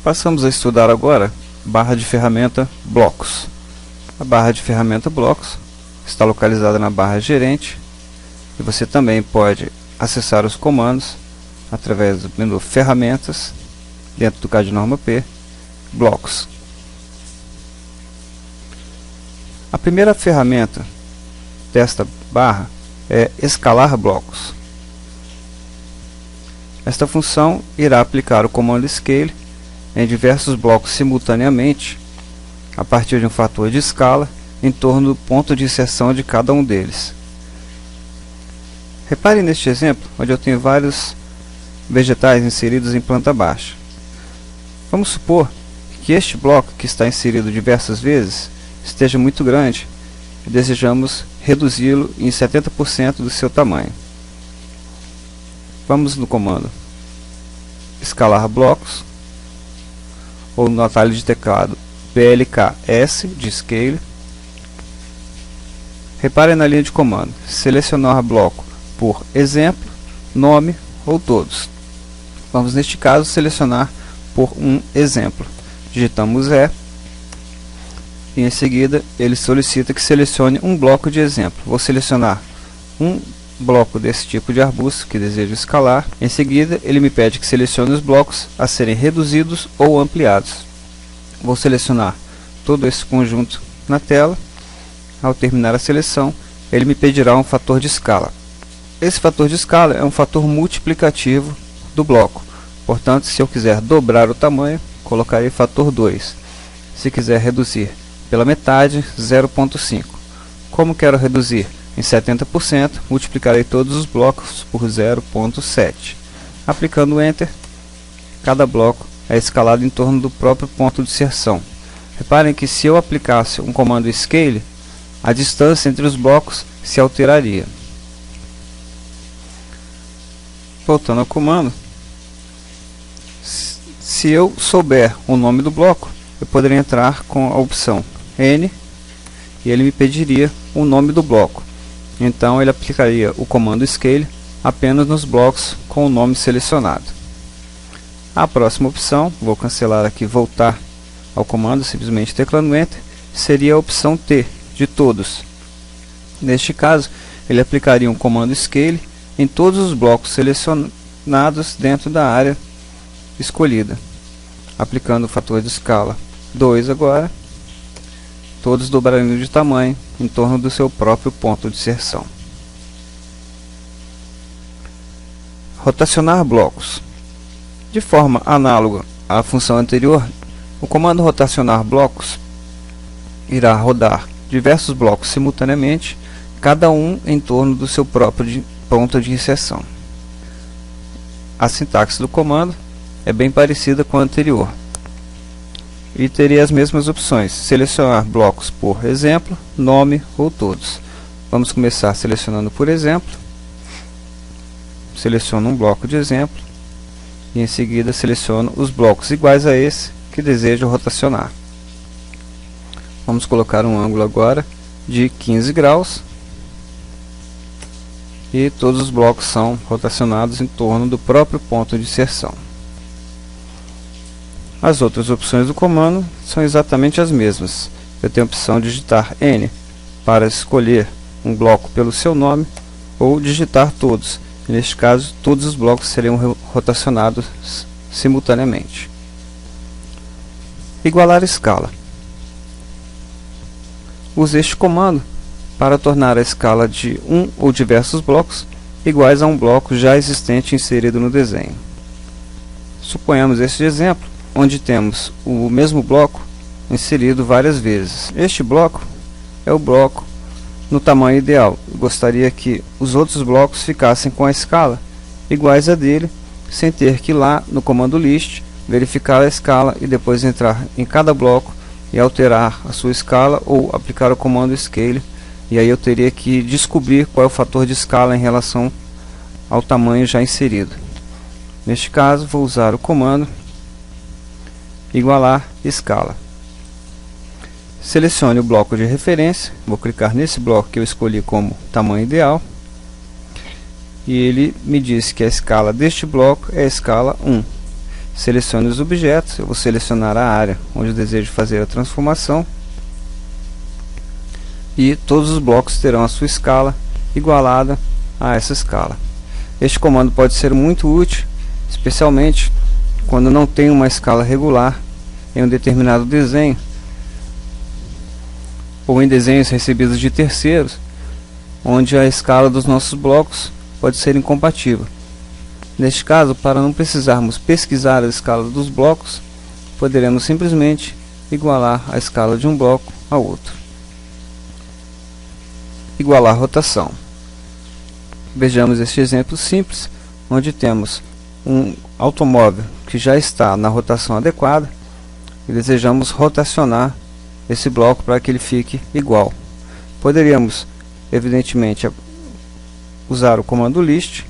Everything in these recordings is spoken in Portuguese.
Passamos a estudar agora barra de ferramenta blocos. A barra de ferramenta blocos está localizada na barra gerente e você também pode acessar os comandos através do menu ferramentas dentro do CAD Norma P, blocos. A primeira ferramenta desta barra é escalar blocos. Esta função irá aplicar o comando scale em diversos blocos simultaneamente a partir de um fator de escala em torno do ponto de inserção de cada um deles. Repare neste exemplo, onde eu tenho vários vegetais inseridos em planta baixa. Vamos supor que este bloco, que está inserido diversas vezes, esteja muito grande e desejamos reduzi-lo em 70% do seu tamanho. Vamos no comando escalar blocos ou no atalho de teclado PLK-S de Scale. Repare na linha de comando, selecionar bloco por exemplo, nome ou todos. Vamos neste caso selecionar por um exemplo. Digitamos E e em seguida ele solicita que selecione um bloco de exemplo. Vou selecionar um bloco desse tipo de arbusto que desejo escalar. Em seguida ele me pede que selecione os blocos a serem reduzidos ou ampliados. Vou selecionar todo esse conjunto na tela. Ao terminar a seleção, ele me pedirá um fator de escala. Esse fator de escala é um fator multiplicativo do bloco. Portanto, se eu quiser dobrar o tamanho, colocarei fator 2. Se quiser reduzir pela metade, 0,5. Como quero reduzir em 70%, multiplicarei todos os blocos por 0,7. Aplicando Enter, cada bloco é escalado em torno do próprio ponto de inserção. Reparem que se eu aplicasse um comando Scale, a distância entre os blocos se alteraria. Voltando ao comando, se eu souber o nome do bloco, eu poderia entrar com a opção N e ele me pediria o nome do bloco. Então ele aplicaria o comando Scale apenas nos blocos com o nome selecionado. A próxima opção, vou cancelar aqui, voltar ao comando, simplesmente teclando Enter, seria a opção T, de todos. Neste caso, ele aplicaria um comando Scale em todos os blocos selecionados dentro da área escolhida. Aplicando o fator de escala 2 agora, todos dobrariam de tamanho em torno do seu próprio ponto de inserção. Rotacionar blocos. De forma análoga à função anterior, o comando rotacionar blocos irá rodar diversos blocos simultaneamente, cada um em torno do seu próprio ponto de inserção. A sintaxe do comando é bem parecida com a anterior e teria as mesmas opções: selecionar blocos por exemplo, nome ou todos. Vamos começar selecionando por exemplo. Seleciono um bloco de exemplo e em seguida seleciono os blocos iguais a esse que desejo rotacionar. Vamos colocar um ângulo agora de 15 graus e todos os blocos são rotacionados em torno do próprio ponto de inserção. As outras opções do comando são exatamente as mesmas. Eu tenho a opção de digitar N para escolher um bloco pelo seu nome ou digitar todos. Neste caso, todos os blocos seriam rotacionados simultaneamente. Igualar escala. Use este comando para tornar a escala de um ou diversos blocos iguais a um bloco já existente inserido no desenho. Suponhamos este exemplo, onde temos o mesmo bloco inserido várias vezes. Este bloco é o bloco no tamanho ideal. Eu gostaria que os outros blocos ficassem com a escala iguais a dele, sem ter que ir lá no comando list, verificar a escala e depois entrar em cada bloco e alterar a sua escala ou aplicar o comando Scale, e aí eu teria que descobrir qual é o fator de escala em relação ao tamanho já inserido. Neste caso, vou usar o comando igualar escala. Selecione o bloco de referência, vou clicar nesse bloco que eu escolhi como tamanho ideal, e ele me diz que a escala deste bloco é a escala 1. selecione os objetos. Eu vou selecionar a área onde eu desejo fazer a transformação, e todos os blocos terão a sua escala igualada a essa escala. Este comando pode ser muito útil, especialmente quando não tem uma escala regular em um determinado desenho, ou em desenhos recebidos de terceiros, onde a escala dos nossos blocos pode ser incompatível. Neste caso, para não precisarmos pesquisar a escala dos blocos, poderemos simplesmente igualar a escala de um bloco ao outro. Igualar rotação. Vejamos este exemplo simples, onde temos um automóvel que já está na rotação adequada e desejamos rotacionar esse bloco para que ele fique igual. Poderíamos, evidentemente, usar o comando list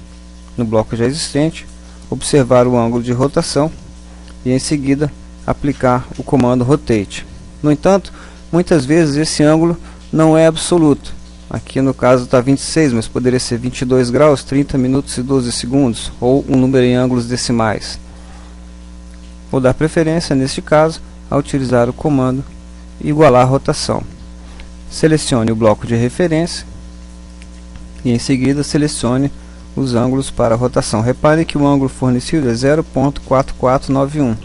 no bloco já existente, observar o ângulo de rotação e em seguida aplicar o comando rotate. No entanto, muitas vezes esse ângulo não é absoluto. Aqui no caso está 26, mas poderia ser 22 graus, 30 minutos e 12 segundos, ou um número em ângulos decimais. Vou dar preferência, neste caso, a utilizar o comando igualar rotação. Selecione o bloco de referência e em seguida selecione os ângulos para rotação. Repare que o ângulo fornecido é 0.4491.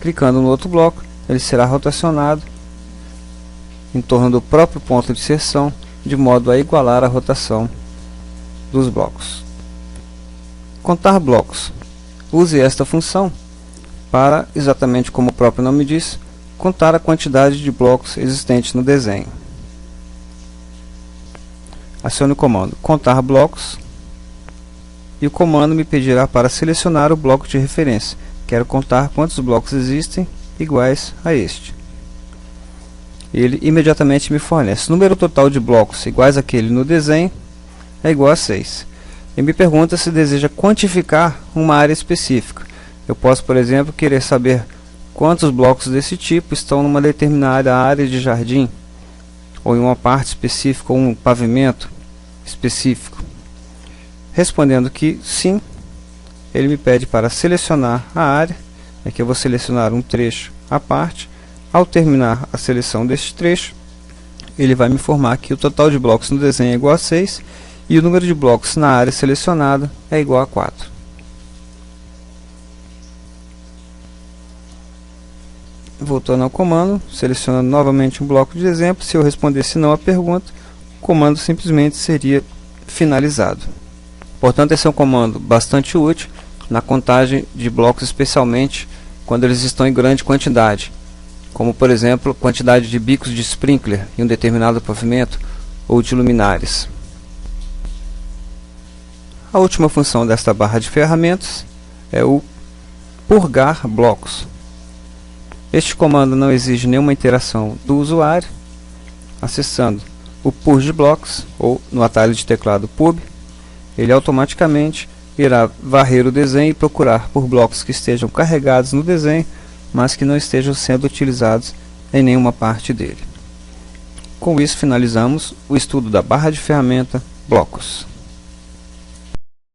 Clicando no outro bloco, ele será rotacionado em torno do próprio ponto de inserção, de modo a igualar a rotação dos blocos. Contar blocos. Use esta função para, exatamente como o próprio nome diz, contar a quantidade de blocos existentes no desenho. Acione o comando contar blocos e o comando me pedirá para selecionar o bloco de referência. Quero contar quantos blocos existem iguais a este. Ele imediatamente me fornece o número total de blocos iguais àquele no desenho é igual a 6. E me pergunta se deseja quantificar uma área específica. Eu posso, por exemplo, querer saber quantos blocos desse tipo estão numa determinada área de jardim, ou em uma parte específica, ou um pavimento específico. Respondendo que sim, ele me pede para selecionar a área. Aqui eu vou selecionar um trecho à parte. Ao terminar a seleção deste trecho, ele vai me informar que o total de blocos no desenho é igual a 6 e o número de blocos na área selecionada é igual a 4. Voltando ao comando, selecionando novamente um bloco de exemplo. Se eu respondesse não à pergunta, o comando simplesmente seria finalizado. Portanto, esse é um comando bastante útil na contagem de blocos, especialmente quando eles estão em grande quantidade, como por exemplo quantidade de bicos de sprinkler em um determinado pavimento ou de luminares. A última função desta barra de ferramentas é o purgar blocos. Este comando não exige nenhuma interação do usuário. Acessando o Purge Blocks ou no atalho de teclado Pub, ele automaticamente irá varrer o desenho e procurar por blocos que estejam carregados no desenho, mas que não estejam sendo utilizados em nenhuma parte dele. Com isso finalizamos o estudo da barra de ferramenta Blocos.